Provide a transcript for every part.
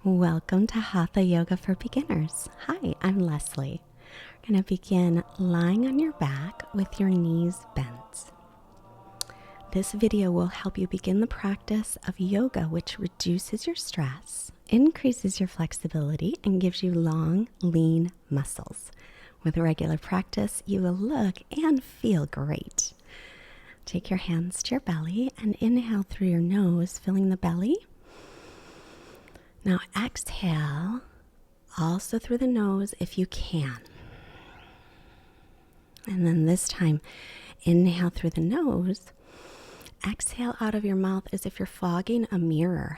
Welcome to Hatha Yoga for Beginners. Hi, I'm Leslie. We're going to begin lying on your back with your knees bent. This video will help you begin the practice of yoga, which reduces your stress, increases your flexibility, and gives you long, lean muscles. With regular practice, you will look and feel great. Take your hands to your belly and inhale through your nose, filling the belly. Now exhale also through the nose if you can. And then this time, inhale through the nose. Exhale out of your mouth as if you're fogging a mirror.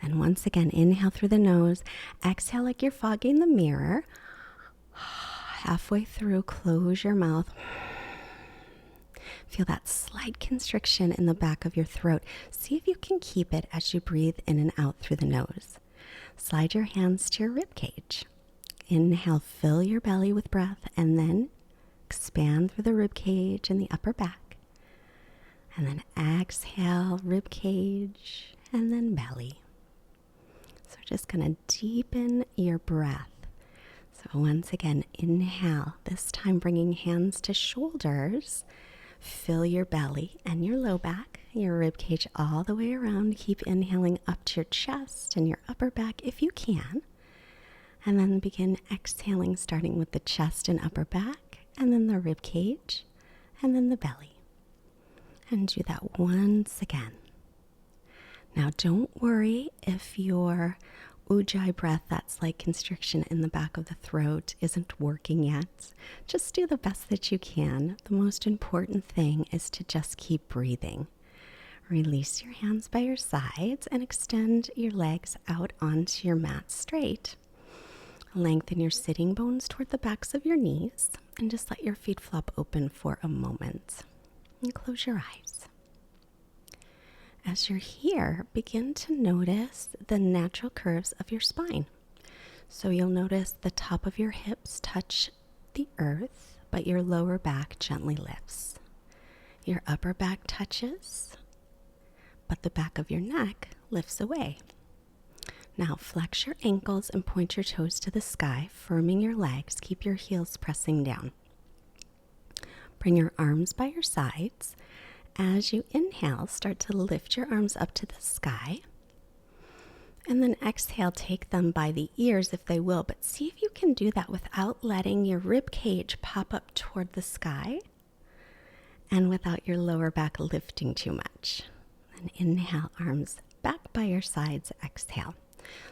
Then once again, inhale through the nose. Exhale like you're fogging the mirror. Halfway through, close your mouth. Feel that slight constriction in the back of your throat. See if you can keep it as you breathe in and out through the nose. Slide your hands to your rib cage. Inhale, fill your belly with breath, and then expand through the rib cage and the upper back. And then exhale, rib cage, and then belly. So we're just going to deepen your breath. So once again, inhale, this time bringing hands to shoulders. Fill your belly and your low back, your rib cage all the way around. Keep inhaling up to your chest and your upper back if you can. And then begin exhaling, starting with the chest and upper back, and then the rib cage, and then the belly. And do that once again. Now don't worry if your ujjayi breath, that's like constriction in the back of the throat, isn't working yet. Just do the best that you can. The most important thing is to just keep breathing. Release your hands by your sides and extend your legs out onto your mat straight. Lengthen your sitting bones toward the backs of your knees and just let your feet flop open for a moment. And close your eyes. As you're here, begin to notice the natural curves of your spine. So you'll notice the top of your hips touch the earth, but your lower back gently lifts. Your upper back touches, but the back of your neck lifts away. Now flex your ankles and point your toes to the sky, firming your legs. Keep your heels pressing down. Bring your arms by your sides. As you inhale, start to lift your arms up to the sky. And then exhale, take them by the ears if they will, but see if you can do that without letting your rib cage pop up toward the sky and without your lower back lifting too much. And inhale, arms back by your sides, exhale.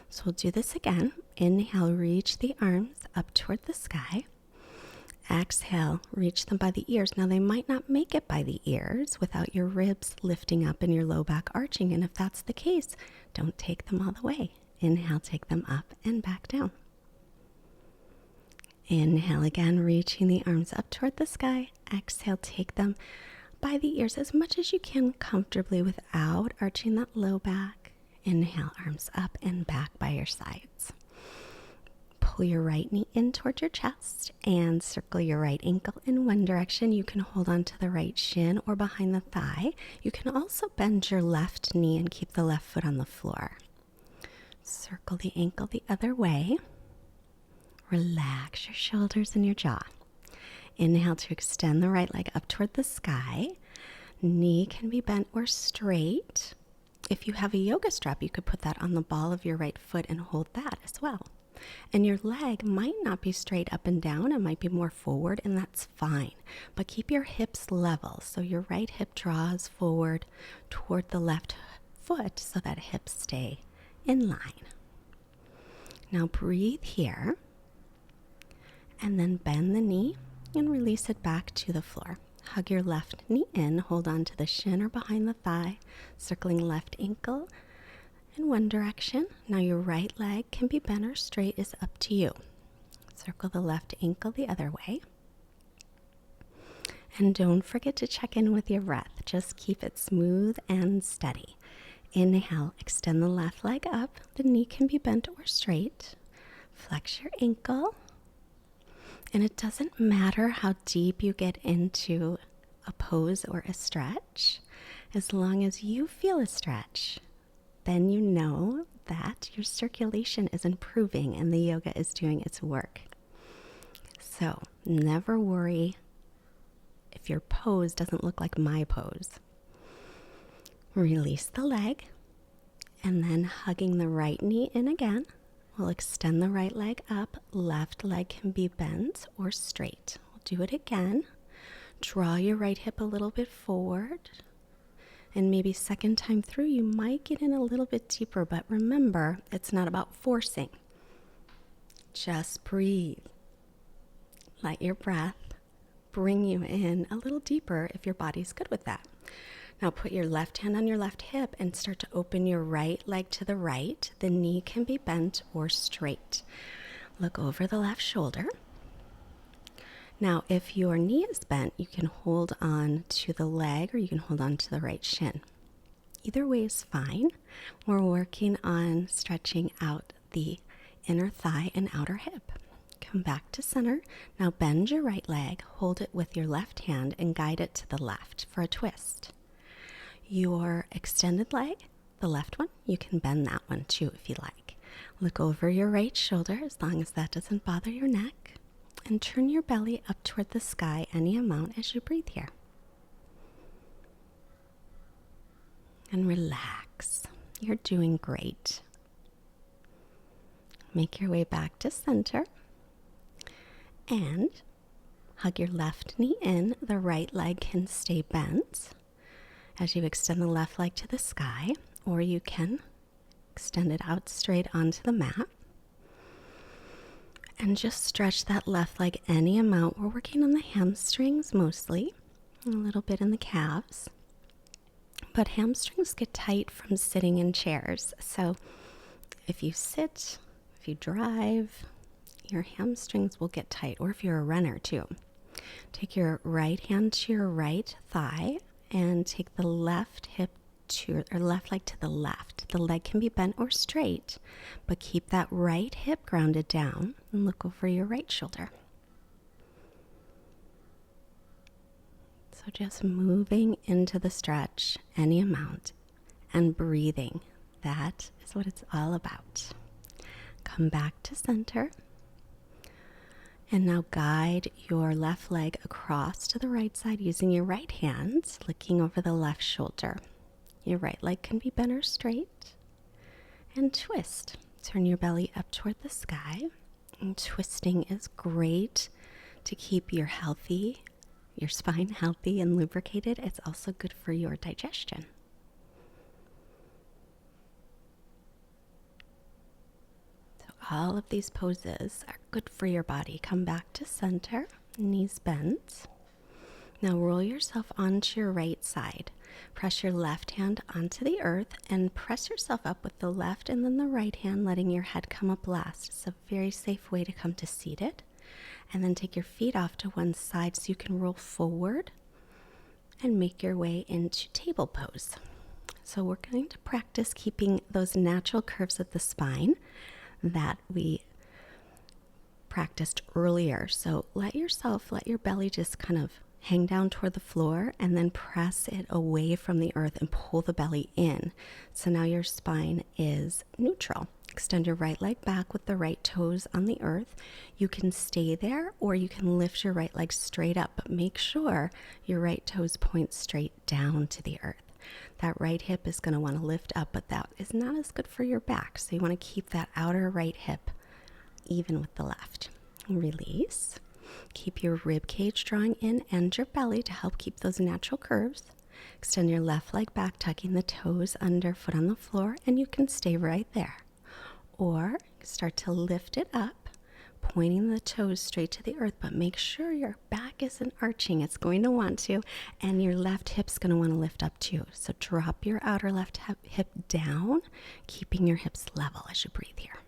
So we'll do this again. Inhale, reach the arms up toward the sky. Exhale, reach them by the ears. Now they might not make it by the ears without your ribs lifting up and your low back arching. And if that's the case, don't take them all the way. Inhale, take them up and back down. Inhale again, reaching the arms up toward the sky. Exhale, take them by the ears as much as you can comfortably without arching that low back. Inhale, arms up and back by your sides. Pull your right knee in toward your chest and circle your right ankle in one direction. You can hold on to the right shin or behind the thigh. You can also bend your left knee and keep the left foot on the floor. Circle the ankle the other way. Relax your shoulders and your jaw. Inhale to extend the right leg up toward the sky. Knee can be bent or straight. If you have a yoga strap, you could put that on the ball of your right foot and hold that as well. And your leg might not be straight up and down. It might be more forward, and that's fine. But keep your hips level. So your right hip draws forward toward the left foot so that hips stay in line. Now breathe here. And then bend the knee and release it back to the floor. Hug your left knee in. Hold on to the shin or behind the thigh. Circling left ankle in one direction. Now your right leg can be bent or straight, is up to you. Circle the left ankle the other way. And don't forget to check in with your breath. Just keep it smooth and steady. Inhale, extend the left leg up. The knee can be bent or straight. Flex your ankle. And it doesn't matter how deep you get into a pose or a stretch. As long as you feel a stretch, then you know that your circulation is improving and the yoga is doing its work. So never worry if your pose doesn't look like my pose. Release the leg, and then hugging the right knee in again. We'll extend the right leg up. Left leg can be bent or straight. We'll do it again. Draw your right hip a little bit forward. And maybe second time through, you might get in a little bit deeper, but remember, it's not about forcing. Just breathe. Let your breath bring you in a little deeper if your body's good with that. Now put your left hand on your left hip and start to open your right leg to the right. The knee can be bent or straight. Look over the left shoulder. Now, if your knee is bent, you can hold on to the leg or you can hold on to the right shin. Either way is fine. We're working on stretching out the inner thigh and outer hip. Come back to center. Now bend your right leg, hold it with your left hand and guide it to the left for a twist. Your extended leg, the left one, you can bend that one too if you like. Look over your right shoulder as long as that doesn't bother your neck. And turn your belly up toward the sky any amount as you breathe here. And relax. You're doing great. Make your way back to center. And hug your left knee in. The right leg can stay bent as you extend the left leg to the sky, or you can extend it out straight onto the mat. And just stretch that left leg any amount. We're working on the hamstrings mostly, a little bit in the calves. But hamstrings get tight from sitting in chairs. So if you sit, if you drive, your hamstrings will get tight, or if you're a runner too. Take your right hand to your right thigh and take the left hip to, or left leg to the left. The leg can be bent or straight, but keep that right hip grounded down and look over your right shoulder. So just moving into the stretch any amount and breathing. That is what it's all about. Come back to center. And now guide your left leg across to the right side using your right hand, looking over the left shoulder. Your right leg can be bent or straight. And twist. Turn your belly up toward the sky. And twisting is great to keep your spine healthy and lubricated. It's also good for your digestion. So all of these poses are good for your body. Come back to center, knees bent. Now roll yourself onto your right side. Press your left hand onto the earth and press yourself up with the left and then the right hand, letting your head come up last. It's a very safe way to come to seated. And then take your feet off to one side so you can roll forward and make your way into table pose. So we're going to practice keeping those natural curves of the spine that we practiced earlier. So let your belly just kind of hang down toward the floor and then press it away from the earth and pull the belly in. So now your spine is neutral. Extend your right leg back with the right toes on the earth. You can stay there or you can lift your right leg straight up, but make sure your right toes point straight down to the earth. That right hip is going to want to lift up, but that is not as good for your back. So you want to keep that outer right hip even with the left. Release. Keep your rib cage drawing in and your belly to help keep those natural curves. Extend your left leg back, tucking the toes under, foot on the floor, and you can stay right there. Or start to lift it up, pointing the toes straight to the earth, but make sure your back isn't arching. It's going to want to, and your left hip's going to want to lift up too. So drop your outer left hip down, keeping your hips level as you breathe here.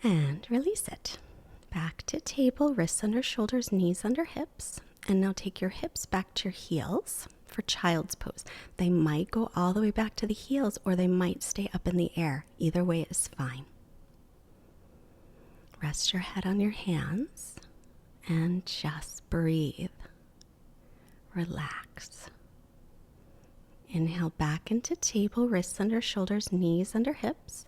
And release it. Back to table, wrists under shoulders, knees under hips. And now take your hips back to your heels for child's pose. They might go all the way back to the heels or they might stay up in the air. Either way is fine. Rest your head on your hands and just breathe. relax. Inhale back into table, wrists under shoulders, knees under hips.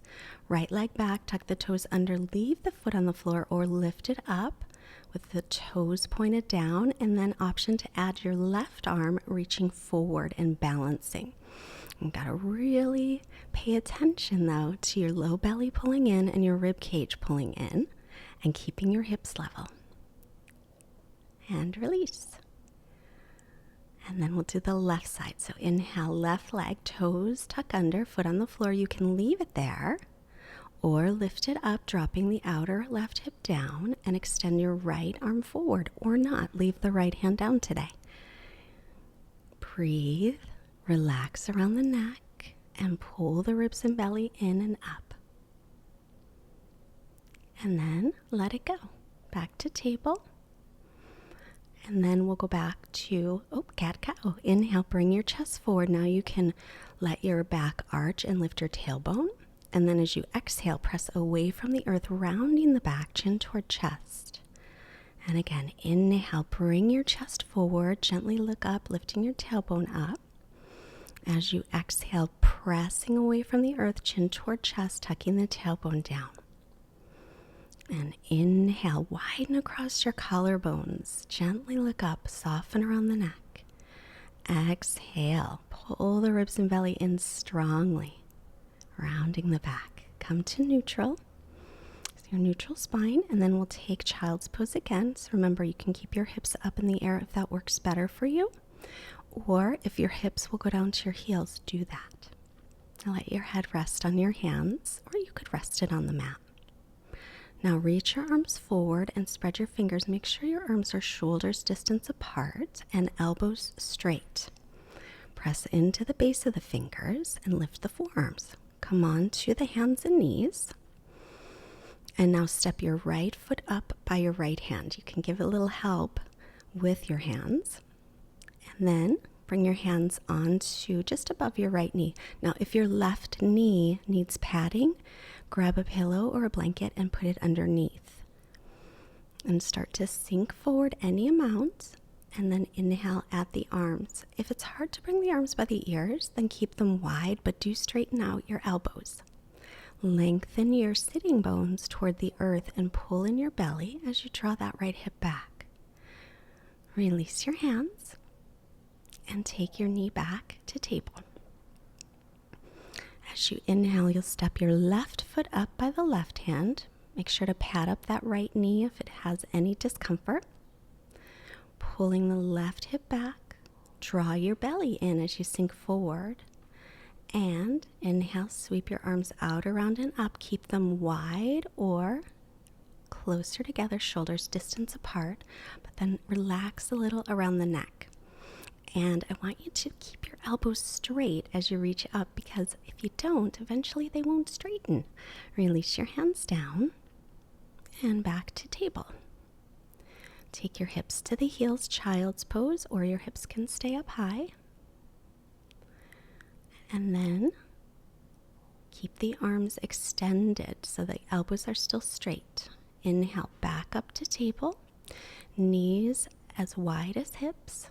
Right leg back, tuck the toes under, leave the foot on the floor or lift it up with the toes pointed down, and then option to add your left arm reaching forward and balancing. You gotta really pay attention though to your low belly pulling in and your rib cage pulling in and keeping your hips level. And release. And then we'll do the left side. So inhale, left leg, toes tuck under, foot on the floor. You can leave it there or lift it up, dropping the outer left hip down, and extend your right arm forward, or not. Leave the right hand down today. Breathe, relax around the neck, and pull the ribs and belly in and up. And then let it go. Back to table. And then we'll go back to, cat-cow. Inhale, bring your chest forward. Now you can let your back arch and lift your tailbone. And then as you exhale, press away from the earth, rounding the back, chin toward chest. And again, inhale, bring your chest forward. Gently look up, lifting your tailbone up. As you exhale, pressing away from the earth, chin toward chest, tucking the tailbone down. And inhale, widen across your collarbones. Gently look up, soften around the neck. Exhale, pull the ribs and belly in strongly, rounding the back. Come to neutral. So your neutral spine, and then we'll take child's pose again. So remember, you can keep your hips up in the air if that works better for you. Or if your hips will go down to your heels, do that. Now let your head rest on your hands, or you could rest it on the mat. Now reach your arms forward and spread your fingers. Make sure your arms are shoulders distance apart and elbows straight. Press into the base of the fingers and lift the forearms. Come on to the hands and knees. And now step your right foot up by your right hand. You can give a little help with your hands. And then bring your hands onto just above your right knee. Now, if your left knee needs padding, grab a pillow or a blanket and put it underneath. And start to sink forward any amount, and then inhale at the arms. If it's hard to bring the arms by the ears, then keep them wide, but do straighten out your elbows. Lengthen your sitting bones toward the earth and pull in your belly as you draw that right hip back. Release your hands and take your knee back to table. As you inhale, you'll step your left foot up by the left hand. Make sure to pad up that right knee if it has any discomfort. Pulling the left hip back, draw your belly in as you sink forward. And inhale, sweep your arms out, around, and up. Keep them wide or closer together, shoulders distance apart, but then relax a little around the neck. And I want you to keep your elbows straight as you reach up, because if you don't, eventually they won't straighten. Release your hands down and back to table. Take your hips to the heels, child's pose, or your hips can stay up high. And then keep the arms extended so the elbows are still straight. Inhale, back up to table, knees as wide as hips.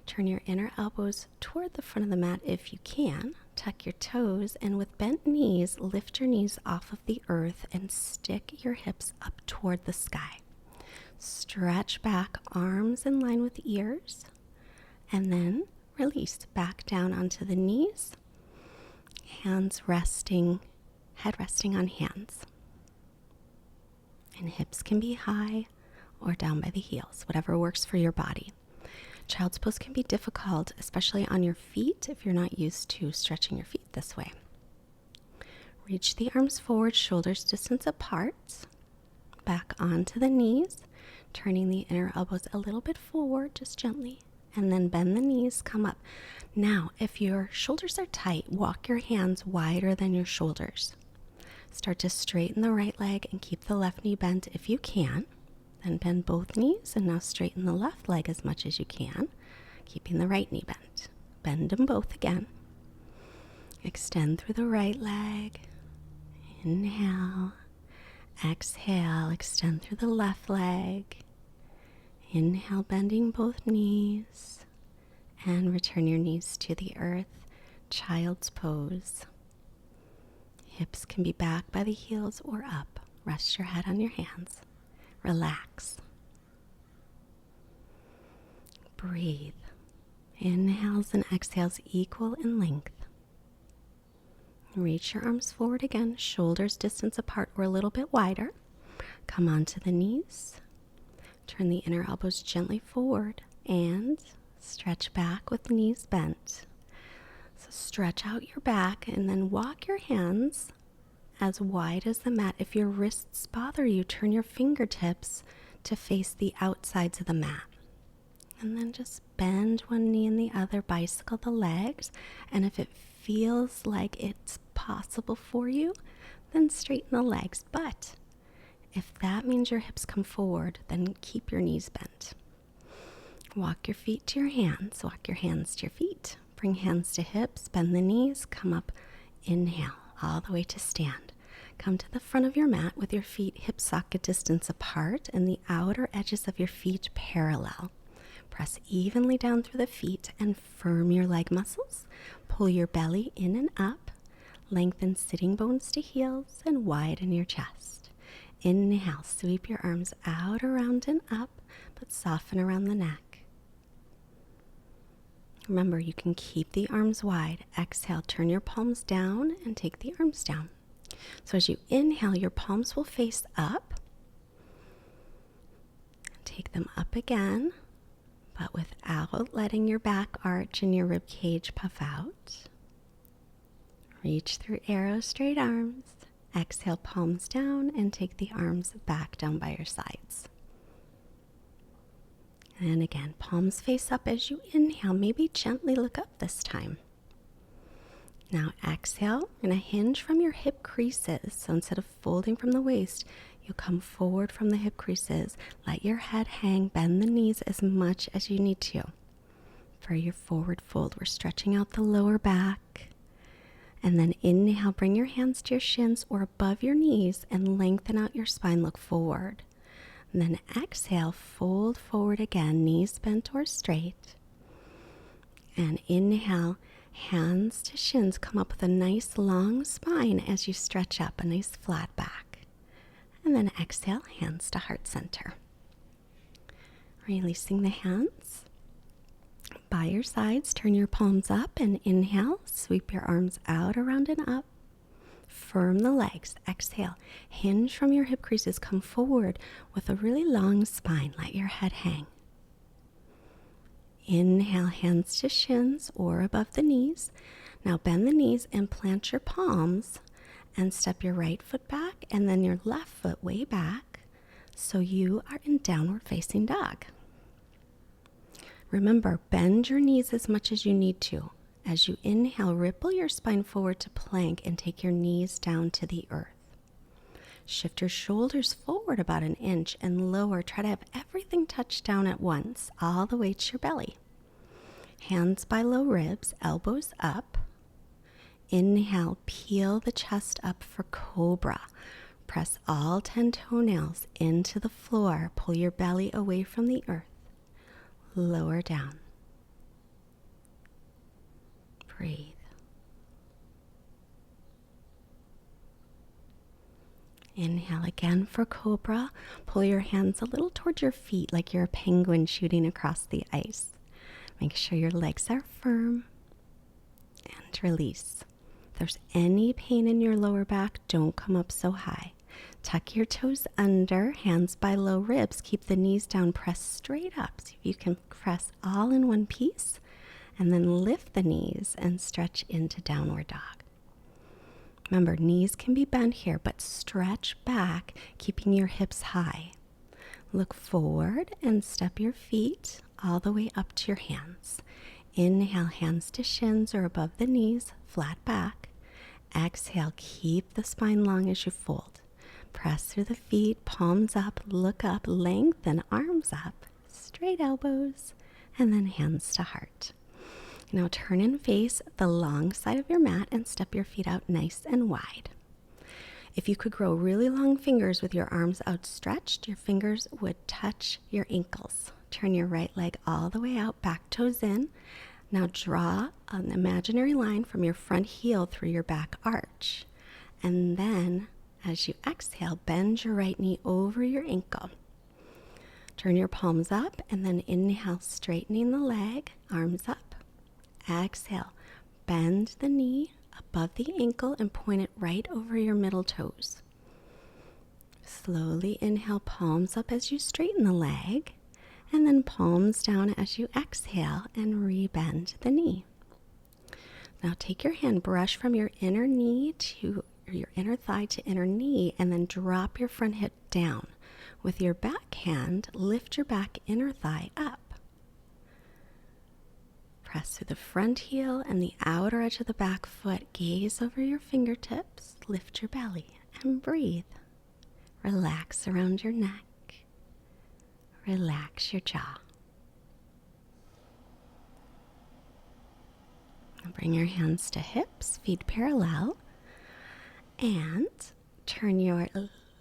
Turn your inner elbows toward the front of the mat if you can. Tuck your toes, and with bent knees, lift your knees off of the earth and stick your hips up toward the sky. Stretch back, arms in line with ears, and then release back down onto the knees, hands resting, head resting on hands. And hips can be high or down by the heels, whatever works for your body. Child's pose can be difficult, especially on your feet if you're not used to stretching your feet this way. Reach the arms forward, shoulders distance apart, back onto the knees, turning the inner elbows a little bit forward, just gently, and then bend the knees, come up. Now, if your shoulders are tight, walk your hands wider than your shoulders. Start to straighten the right leg and keep the left knee bent if you can. Then bend both knees, and now straighten the left leg as much as you can, keeping the right knee bent. Bend them both again. Extend through the right leg. Inhale. Exhale, extend through the left leg. Inhale, bending both knees. And return your knees to the earth, child's pose. Hips can be back by the heels or up. Rest your head on your hands. Relax. Breathe. Inhales and exhales equal in length. Reach your arms forward again, shoulders distance apart or a little bit wider. Come onto the knees. Turn the inner elbows gently forward and stretch back with knees bent. So stretch out your back and then walk your hands as wide as the mat. If your wrists bother you, turn your fingertips to face the outsides of the mat. And then just bend one knee and the other, bicycle the legs. And if it feels like it's possible for you, then straighten the legs. But if that means your hips come forward, then keep your knees bent. Walk your feet to your hands. Walk your hands to your feet. Bring hands to hips. Bend the knees. Come up. Inhale all the way to stand. Come to the front of your mat with your feet hip socket distance apart and the outer edges of your feet parallel. Press evenly down through the feet and firm your leg muscles. Pull your belly in and up. Lengthen sitting bones to heels and widen your chest. Inhale, sweep your arms out, around, and up, but soften around the neck. Remember, you can keep the arms wide. Exhale, turn your palms down and take the arms down. So as you inhale, your palms will face up. Take them up again, but without letting your back arch and your rib cage puff out. Reach through arrow straight arms. Exhale, palms down, and take the arms back down by your sides. And again, palms face up as you inhale. Maybe gently look up this time. Now exhale, and a hinge from your hip creases. So instead of folding from the waist, you come forward from the hip creases. Let your head hang, bend the knees as much as you need to. For your forward fold, we're stretching out the lower back. And then inhale, bring your hands to your shins or above your knees and lengthen out your spine, look forward. And then exhale, fold forward again, knees bent or straight. And inhale, hands to shins, come up with a nice long spine as you stretch up, a nice flat back. And then exhale, hands to heart center. Releasing the hands. By your sides, turn your palms up and inhale, sweep your arms out, around, and up. Firm the legs. Exhale, hinge from your hip creases, come forward with a really long spine. Let your head hang. Inhale, hands to shins or above the knees. Now bend the knees and plant your palms and step your right foot back and then your left foot way back so you are in downward facing dog. Remember, bend your knees as much as you need to. As you inhale, ripple your spine forward to plank and take your knees down to the earth. Shift your shoulders forward about an inch and lower. Try to have everything touch down at once, all the way to your belly. Hands by low ribs, elbows up. Inhale, peel the chest up for cobra. Press all 10 toenails into the floor. Pull your belly away from the earth. Lower down. Breathe. Inhale again for cobra. Pull your hands a little towards your feet like you're a penguin shooting across the ice. Make sure your legs are firm and release. If there's any pain in your lower back, don't come up so high. Tuck your toes under, hands by low ribs. Keep the knees down, press straight up. See if you can press all in one piece. And then lift the knees and stretch into downward dog. Remember, knees can be bent here, but stretch back, keeping your hips high. Look forward and step your feet all the way up to your hands. Inhale, hands to shins or above the knees, flat back. Exhale, keep the spine long as you fold. Press through the feet, palms up, look up, lengthen, arms up, straight elbows, and then hands to heart. Now turn and face the long side of your mat and step your feet out nice and wide. If you could grow really long fingers with your arms outstretched, your fingers would touch your ankles. Turn your right leg all the way out, back toes in. Now draw an imaginary line from your front heel through your back arch. And then, as you exhale, bend your right knee over your ankle. Turn your palms up and then inhale, straightening the leg, arms up. Exhale, bend the knee above the ankle and point it right over your middle toes. Slowly inhale, palms up as you straighten the leg, and then palms down as you exhale and rebend the knee. Now take your hand, brush from your inner knee to your inner thigh to inner knee, and then drop your front hip down. With your back hand, lift your back inner thigh up. Press through the front heel and the outer edge of the back foot. Gaze over your fingertips, lift your belly, and breathe. Relax around your neck. Relax your jaw. Now bring your hands to hips, feet parallel, and turn your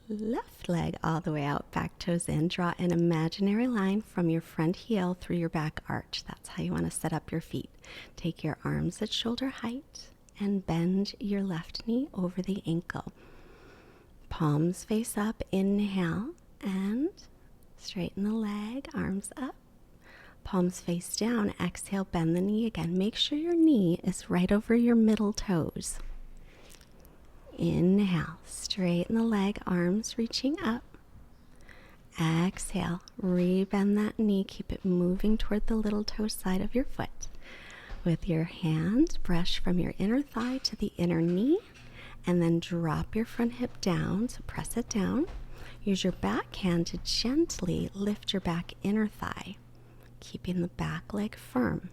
left leg all the way out, back toes in. Draw an imaginary line from your front heel through your back arch. That's how you want to set up your feet. Take your arms at shoulder height and bend your left knee over the ankle. Palms face up, inhale, and straighten the leg, arms up. Palms face down, exhale, bend the knee again. Make sure your knee is right over your middle toes. Inhale, straighten the leg, arms reaching up. Exhale, rebend that knee, keep it moving toward the little toe side of your foot. With your hand, brush from your inner thigh to the inner knee, and then drop your front hip down, so press it down. Use your back hand to gently lift your back inner thigh, keeping the back leg firm.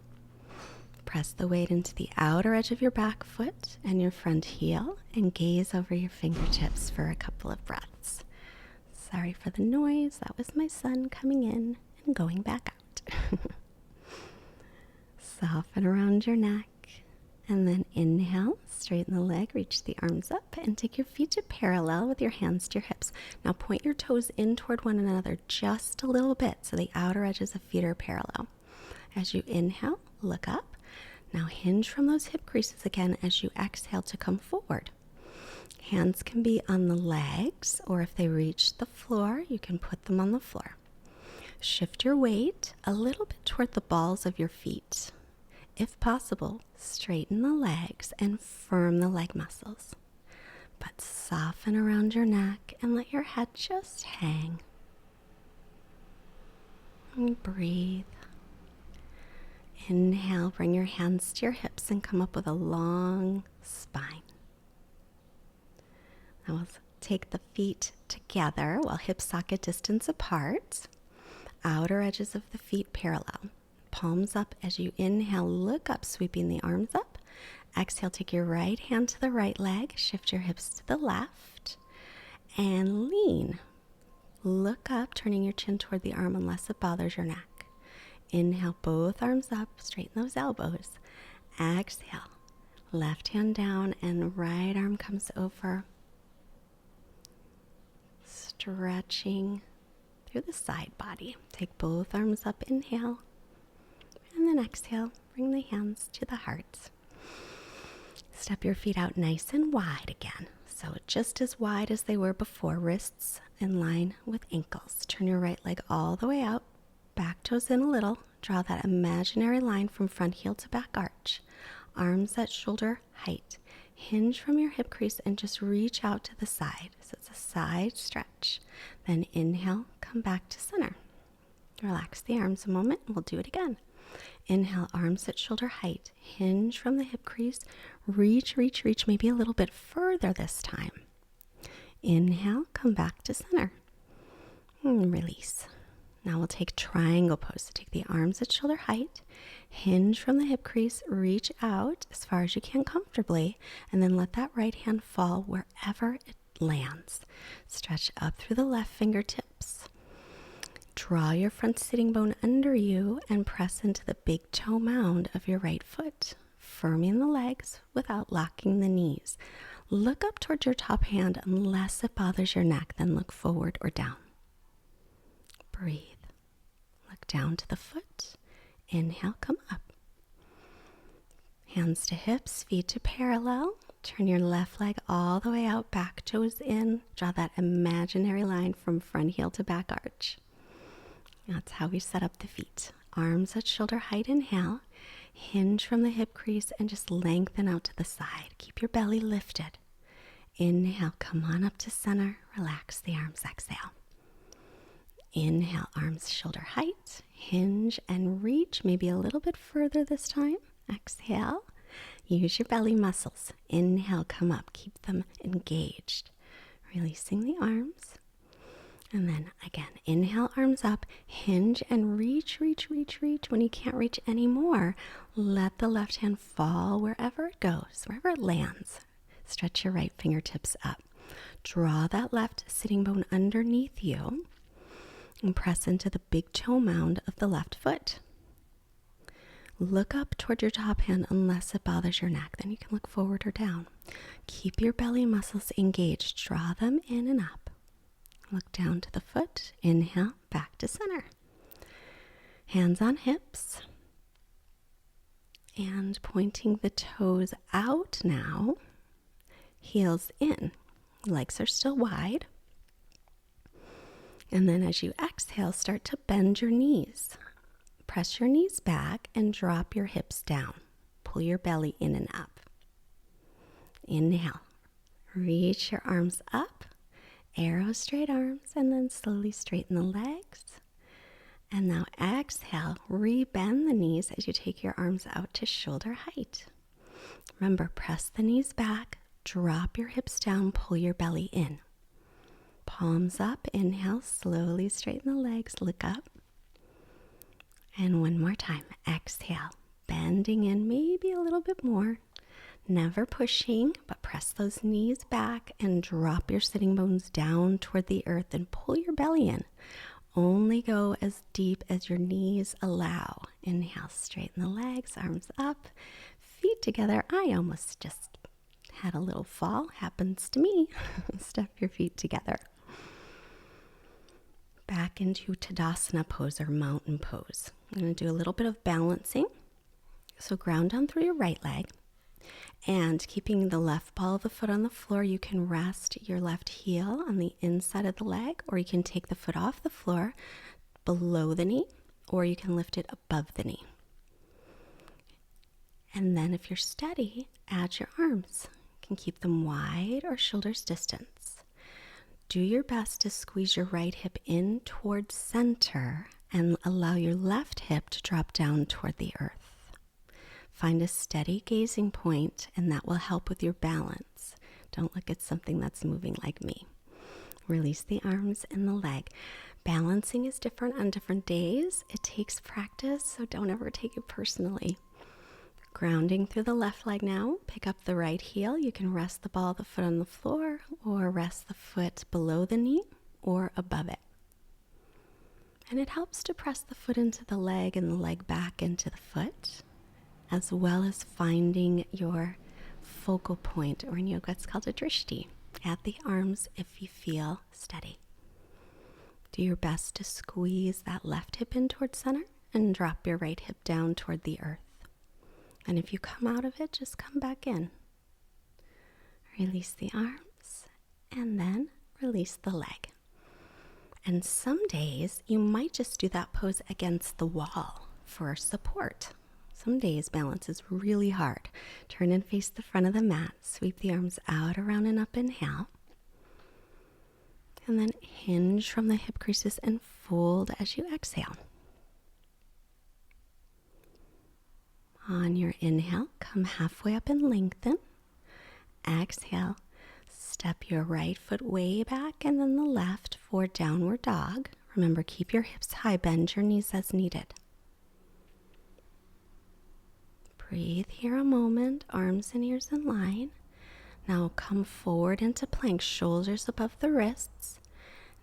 Press the weight into the outer edge of your back foot and your front heel, and gaze over your fingertips for a couple of breaths. Sorry for the noise. That was my son coming in and going back out. Soften around your neck, and then inhale, straighten the leg, reach the arms up, and take your feet to parallel with your hands to your hips. Now point your toes in toward one another just a little bit so the outer edges of feet are parallel. As you inhale, look up. Now hinge from those hip creases again as you exhale to come forward. Hands can be on the legs, or if they reach the floor, you can put them on the floor. Shift your weight a little bit toward the balls of your feet. If possible, straighten the legs and firm the leg muscles. But soften around your neck and let your head just hang. And breathe. Inhale, bring your hands to your hips and come up with a long spine. Now we'll take the feet together while hip socket distance apart. Outer edges of the feet parallel. Palms up as you inhale, look up, sweeping the arms up. Exhale, take your right hand to the right leg, shift your hips to the left, and lean. Look up, turning your chin toward the arm unless it bothers your neck. Inhale, both arms up, straighten those elbows. Exhale, left hand down and right arm comes over. Stretching through the side body. Take both arms up, inhale. And then exhale, bring the hands to the heart. Step your feet out nice and wide again. So just as wide as they were before, wrists in line with ankles. Turn your right leg all the way out, back toes in a little. Draw that imaginary line from front heel to back arch. Arms at shoulder height. Hinge from your hip crease and just reach out to the side. So it's a side stretch. Then inhale, come back to center. Relax the arms a moment and we'll do it again. Inhale, arms at shoulder height. Hinge from the hip crease. Reach, reach, reach, maybe a little bit further this time. Inhale, come back to center. And release. Now we'll take triangle pose. So take the arms at shoulder height. Hinge from the hip crease. Reach out as far as you can comfortably. And then let that right hand fall wherever it lands. Stretch up through the left fingertips. Draw your front sitting bone under you and press into the big toe mound of your right foot, firming the legs without locking the knees. Look up towards your top hand unless it bothers your neck, then look forward or down. Breathe. Look down to the foot. Inhale, come up. Hands to hips, feet to parallel. Turn your left leg all the way out, back toes in. Draw that imaginary line from front heel to back arch. That's how we set up the feet. Arms at shoulder height, inhale. Hinge from the hip crease and just lengthen out to the side. Keep your belly lifted. Inhale, come on up to center. Relax the arms, exhale. Inhale, arms shoulder height. Hinge and reach, maybe a little bit further this time. Exhale. Use your belly muscles. Inhale, come up. Keep them engaged. Releasing the arms. And then again, inhale, arms up. Hinge and reach, reach, reach, reach. When you can't reach anymore, let the left hand fall wherever it goes, wherever it lands. Stretch your right fingertips up. Draw that left sitting bone underneath you and press into the big toe mound of the left foot. Look up toward your top hand unless it bothers your neck. Then you can look forward or down. Keep your belly muscles engaged. Draw them in and up. Look down to the foot. Inhale, back to center. Hands on hips. And pointing the toes out now. Heels in. Legs are still wide. And then as you exhale, start to bend your knees. Press your knees back and drop your hips down. Pull your belly in and up. Inhale. Reach your arms up. Arrow straight arms, and then slowly straighten the legs. And now exhale. Rebend the knees as you take your arms out to shoulder height. Remember, press the knees back. Drop your hips down. Pull your belly in. Palms up. Inhale. Slowly straighten the legs. Look up. And one more time. Exhale. Bending in maybe a little bit more. Never pushing, but press those knees back and drop your sitting bones down toward the earth and pull your belly in. Only go as deep as your knees allow. Inhale. Straighten the legs. Arms up. Feet together. I almost just had a little fall. Happens to me. Step your feet together. Back into Tadasana pose or mountain pose. I'm going to do a little bit of balancing. So ground down through your right leg. And keeping the left ball of the foot on the floor, you can rest your left heel on the inside of the leg, or you can take the foot off the floor below the knee, or you can lift it above the knee. And then if you're steady, add your arms. You can keep them wide or shoulders distance. Do your best to squeeze your right hip in towards center and allow your left hip to drop down toward the earth. Find a steady gazing point, and that will help with your balance. Don't look at something that's moving like me. Release the arms and the leg. Balancing is different on different days. It takes practice, so don't ever take it personally. Grounding through the left leg now. Pick up the right heel. You can rest the ball of the foot on the floor or rest the foot below the knee or above it. And it helps to press the foot into the leg and the leg back into the foot, as well as finding your focal point, or in yoga it's called a drishti, at the arms if you feel steady. Do your best to squeeze that left hip in towards center and drop your right hip down toward the earth. And if you come out of it, just come back in. Release the arms and then release the leg. And some days you might just do that pose against the wall for support. Some days balance is really hard. Turn and face the front of the mat. Sweep the arms out, around, and up. Inhale. And then hinge from the hip creases and fold as you exhale. On your inhale, come halfway up and lengthen. Exhale. Step your right foot way back and then the left for downward dog. Remember, keep your hips high. Bend your knees as needed. Breathe here a moment, arms and ears in line. Now come forward into plank, shoulders above the wrists,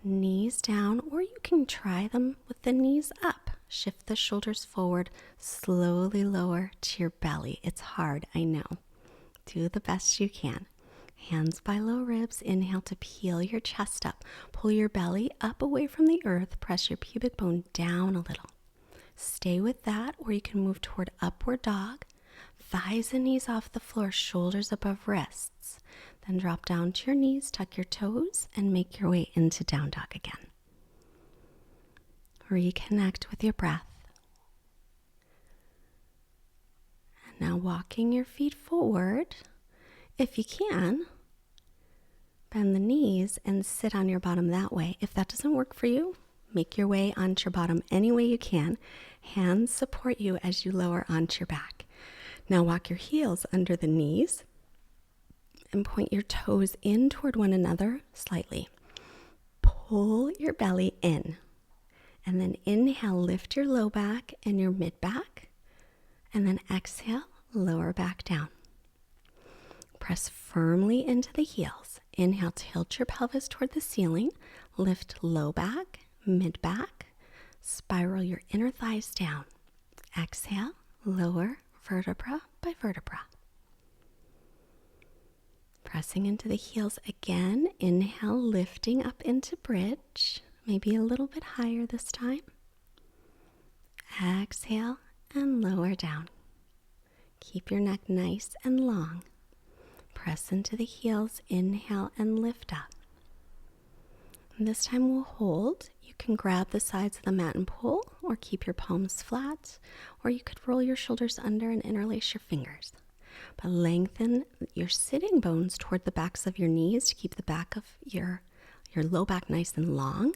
knees down, or you can try them with the knees up. Shift the shoulders forward, slowly lower to your belly. It's hard, I know. Do the best you can. Hands by low ribs, inhale to peel your chest up. Pull your belly up away from the earth, press your pubic bone down a little. Stay with that, or you can move toward upward dog. thighs and knees off the floor, shoulders above wrists. Then drop down to your knees, tuck your toes, and make your way into down dog again. Reconnect with your breath. And now walking your feet forward. If you can, bend the knees and sit on your bottom that way. If that doesn't work for you, make your way onto your bottom any way you can. Hands support you as you lower onto your back. Now walk your heels under the knees and point your toes in toward one another slightly. Pull your belly in. And then inhale, lift your low back and your mid back. And then exhale, lower back down. Press firmly into the heels. Inhale, tilt your pelvis toward the ceiling. Lift low back, mid back. Spiral your inner thighs down. Exhale, lower vertebra by vertebra. Pressing into the heels again. Inhale, lifting up into bridge. Maybe a little bit higher this time. Exhale and lower down. Keep your neck nice and long. Press into the heels. Inhale and lift up. And this time we'll hold. You can grab the sides of the mat and pull, or keep your palms flat, or you could roll your shoulders under and interlace your fingers. But lengthen your sitting bones toward the backs of your knees to keep the back of your low back nice and long,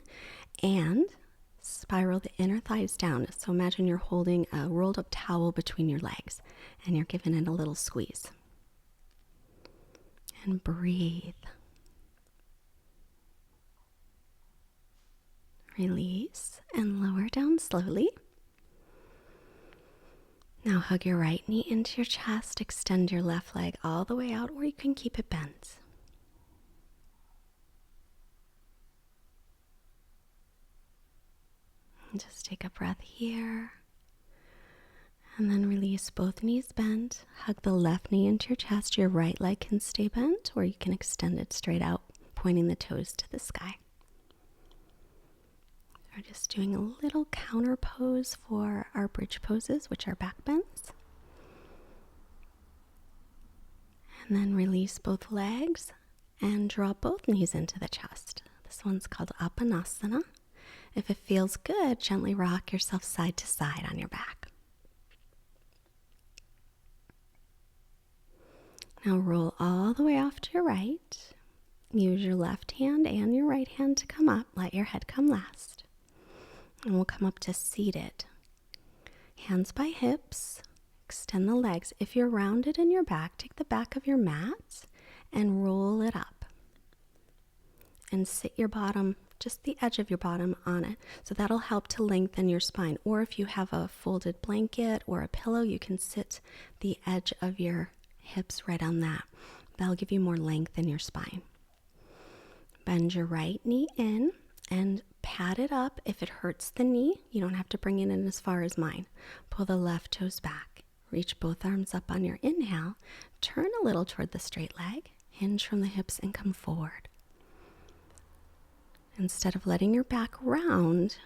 and spiral the inner thighs down. So imagine you're holding a rolled up towel between your legs and you're giving it a little squeeze. And breathe. Release and lower down slowly. Now hug your right knee into your chest. Extend your left leg all the way out, or you can keep it bent. And just take a breath here. And then release both knees bent. Hug the left knee into your chest. Your right leg can stay bent, or you can extend it straight out, pointing the toes to the sky. We're just doing a little counter pose for our bridge poses, which are back bends. And then release both legs and draw both knees into the chest. This one's called Apanasana. If it feels good, gently rock yourself side to side on your back. Now roll all the way off to your right. Use your left hand and your right hand to come up. Let your head come last. And we'll come up to seated. Hands by hips. Extend the legs. If you're rounded in your back, take the back of your mat and roll it up. And sit your bottom, just the edge of your bottom on it. So that'll help to lengthen your spine. Or if you have a folded blanket or a pillow, you can sit the edge of your hips right on that. That'll give you more length in your spine. Bend your right knee in and pat it up. If it hurts the knee, you don't have to bring it in as far as mine. Pull the left toes back. Reach both arms up on your inhale. Turn a little toward the straight leg. Hinge from the hips and come forward. Instead of letting your back round,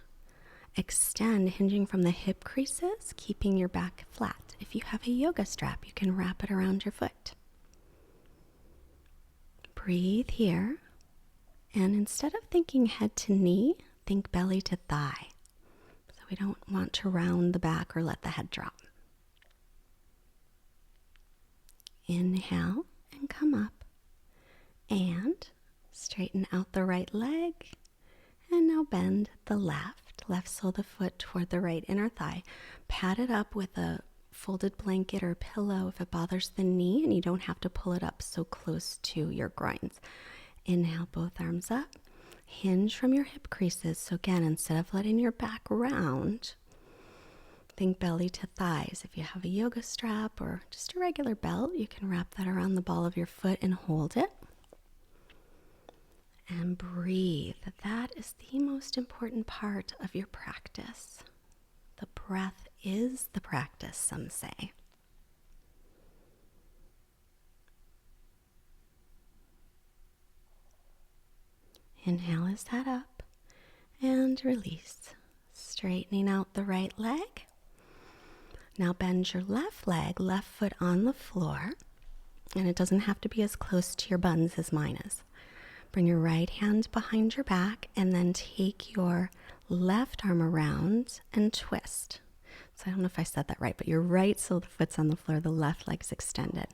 extend, hinging from the hip creases, keeping your back flat. If you have a yoga strap, you can wrap it around your foot. Breathe here. And instead of thinking head to knee, think belly to thigh. So we don't want to round the back or let the head drop. Inhale and come up. And straighten out the right leg. And now bend the left sole of the foot toward the right inner thigh. Pat it up with a folded blanket or pillow if it bothers the knee, and you don't have to pull it up so close to your groins. Inhale, both arms up. Hinge from your hip creases. So again, instead of letting your back round, think belly to thighs. If you have a yoga strap or just a regular belt, you can wrap that around the ball of your foot and hold it. And breathe. That is the most important part of your practice. The breath is the practice, some say. Inhale as that up and release. Straightening out the right leg. Now bend your left leg, left foot on the floor, and it doesn't have to be as close to your buns as mine is. Bring your right hand behind your back and then take your left arm around and twist. So I don't know if I said that right, but your right sole of the foot's on the floor, the left leg's extended.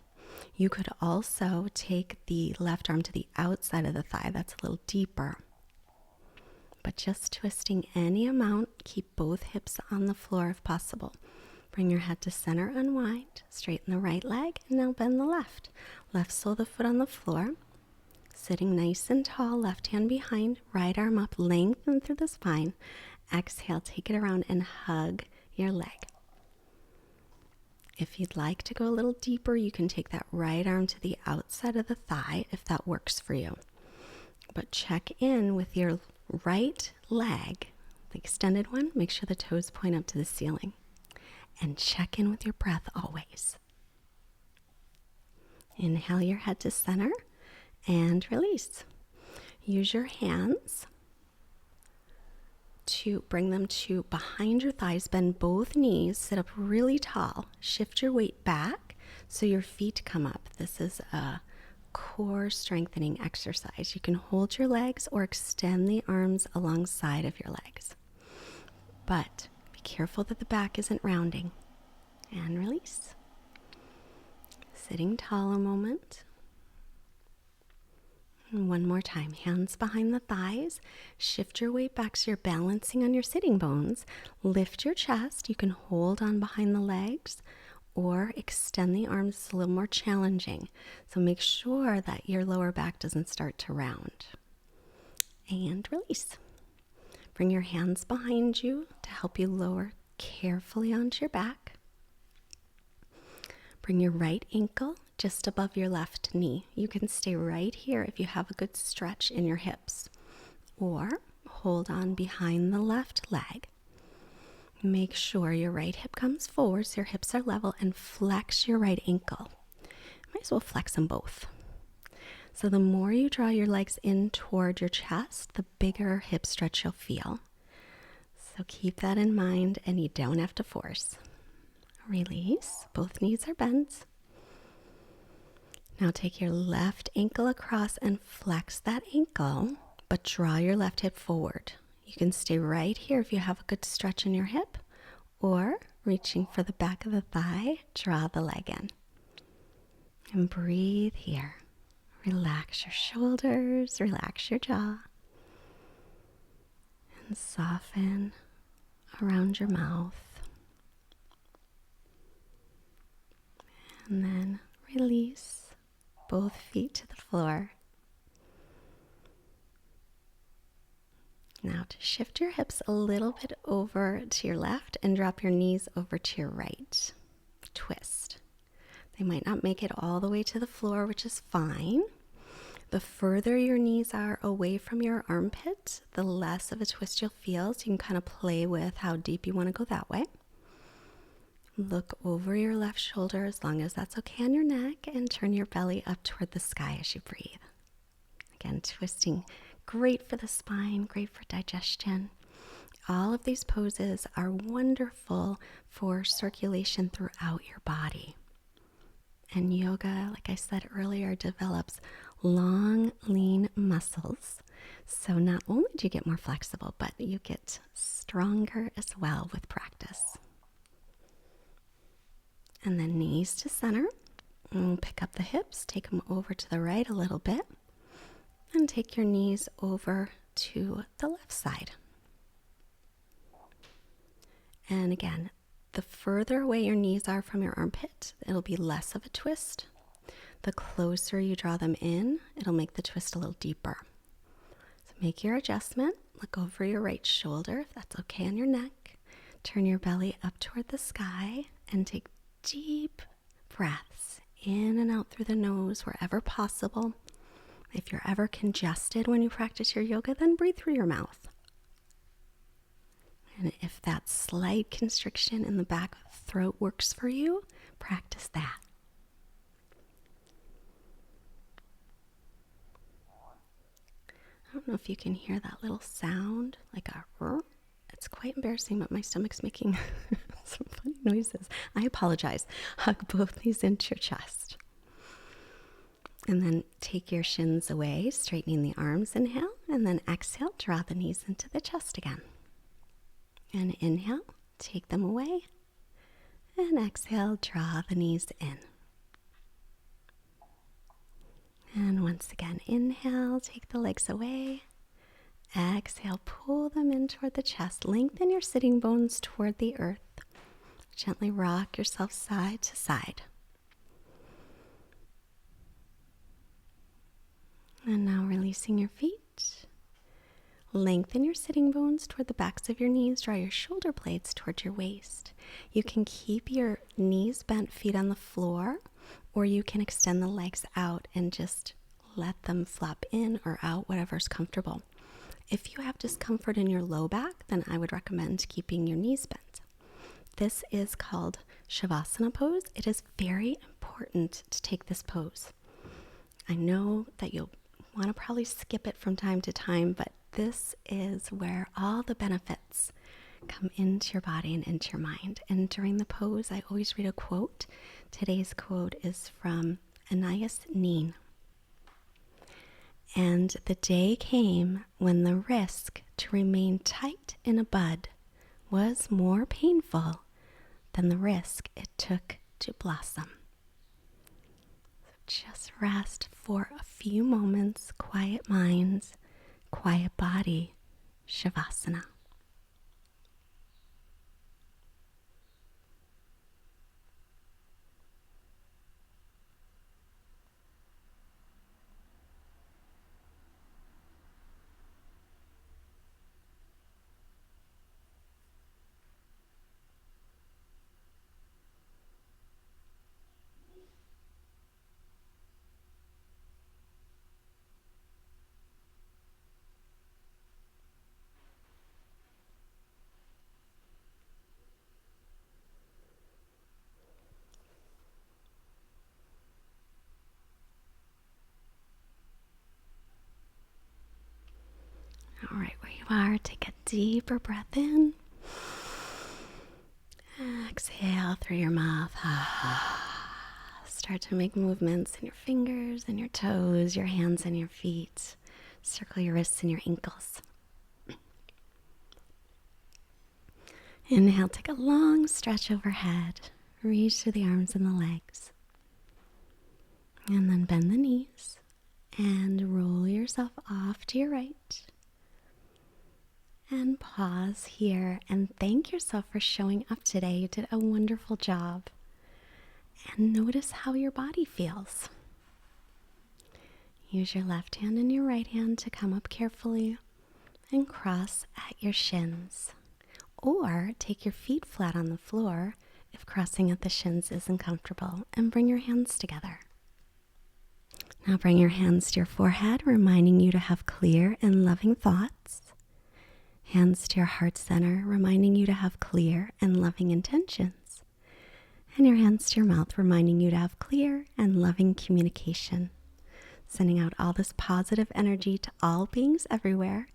You could also take the left arm to the outside of the thigh. That's a little deeper. But just twisting any amount, keep both hips on the floor if possible. Bring your head to center, unwind, straighten the right leg, and now bend the left. Left sole of the foot on the floor. Sitting nice and tall, left hand behind, right arm up, lengthen through the spine. Exhale, take it around and hug your leg. If you'd like to go a little deeper, you can take that right arm to the outside of the thigh if that works for you. But check in with your right leg, the extended one. Make sure the toes point up to the ceiling. And check in with your breath always. Inhale your head to center and release. Use your hands to bring them to behind your thighs. Bend both knees, sit up really tall. Shift your weight back so your feet come up. This is a core strengthening exercise. You can hold your legs or extend the arms alongside of your legs. But be careful that the back isn't rounding. And release. Sitting tall a moment. And one more time. Hands behind the thighs. Shift your weight back so you're balancing on your sitting bones. Lift your chest. You can hold on behind the legs or extend the arms. It's a little more challenging. So make sure that your lower back doesn't start to round. And release. Bring your hands behind you to help you lower carefully onto your back. Bring your right ankle just above your left knee. You can stay right here if you have a good stretch in your hips. Or hold on behind the left leg. Make sure your right hip comes forward so your hips are level and flex your right ankle. Might as well flex them both. So the more you draw your legs in toward your chest, the bigger hip stretch you'll feel. So keep that in mind and you don't have to force. Release. Both knees are bent. Now take your left ankle across and flex that ankle, but draw your left hip forward. You can stay right here if you have a good stretch in your hip, or reaching for the back of the thigh, draw the leg in. And breathe here. Relax your shoulders, relax your jaw, and soften around your mouth. And then release both feet to the floor. Now to shift your hips a little bit over to your left and drop your knees over to your right. Twist. They might not make it all the way to the floor, which is fine. The further your knees are away from your armpit, the less of a twist you'll feel. So you can kind of play with how deep you want to go that way. Look over your left shoulder as long as that's okay on your neck and turn your belly up toward the sky as you breathe. Again, twisting, great for the spine, great for digestion. All of these poses are wonderful for circulation throughout your body. And yoga, like I said earlier, develops long, lean muscles. So not only do you get more flexible, but you get stronger as well with practice. And then knees to center. And pick up the hips, take them over to the right a little bit. And take your knees over to the left side. And again, the further away your knees are from your armpit, it'll be less of a twist. The closer you draw them in, it'll make the twist a little deeper. So make your adjustment. Look over your right shoulder, if that's okay on your neck. Turn your belly up toward the sky and take deep breaths in and out through the nose wherever possible. If you're ever congested when you practice your yoga, then breathe through your mouth. And if that slight constriction in the back of the throat works for you, practice that. I don't know if you can hear that little sound, like a it's quite embarrassing, but my stomach's making some funny noises. I apologize. Hug both knees into your chest. And then take your shins away, straightening the arms. Inhale. And then exhale, draw the knees into the chest again. And inhale, take them away. And exhale, draw the knees in. And once again, inhale, take the legs away. Exhale, pull them in toward the chest. Lengthen your sitting bones toward the earth. Gently rock yourself side to side. And now releasing your feet. Lengthen your sitting bones toward the backs of your knees. Draw your shoulder blades toward your waist. You can keep your knees bent, feet on the floor, or you can extend the legs out and just let them flop in or out, whatever's comfortable. If you have discomfort in your low back, then I would recommend keeping your knees bent. This is called Shavasana pose. It is very important to take this pose. I know that you'll want to probably skip it from time to time, but this is where all the benefits come into your body and into your mind. And during the pose, I always read a quote. Today's quote is from Anais Nin. And the day came when the risk to remain tight in a bud was more painful than the risk it took to blossom. So just rest for a few moments, quiet minds, quiet body, Shavasana. All right, where you are, take a deeper breath in. Exhale through your mouth. Start to make movements in your fingers and your toes, your hands and your feet. Circle your wrists and your ankles. Inhale, take a long stretch overhead. Reach through the arms and the legs. And then bend the knees and roll yourself off to your right. And pause here and thank yourself for showing up today. You did a wonderful job. And notice how your body feels. Use your left hand and your right hand to come up carefully and cross at your shins. Or take your feet flat on the floor if crossing at the shins isn't comfortable, and bring your hands together. Now bring your hands to your forehead, reminding you to have clear and loving thoughts. Hands to your heart center, reminding you to have clear and loving intentions. And your hands to your mouth, reminding you to have clear and loving communication. Sending out all this positive energy to all beings everywhere.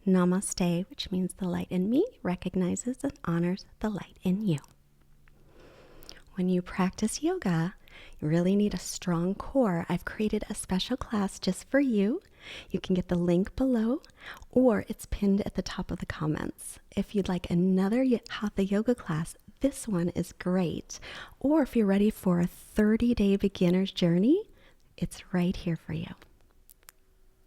Namaste, which means the light in me recognizes and honors the light in you. When you practice yoga, you really need a strong core. I've created a special class just for you. You can get the link below, or it's pinned at the top of the comments. If you'd like another Hatha yoga class, this one is great. Or if you're ready for a 30-day beginner's journey, it's right here for you.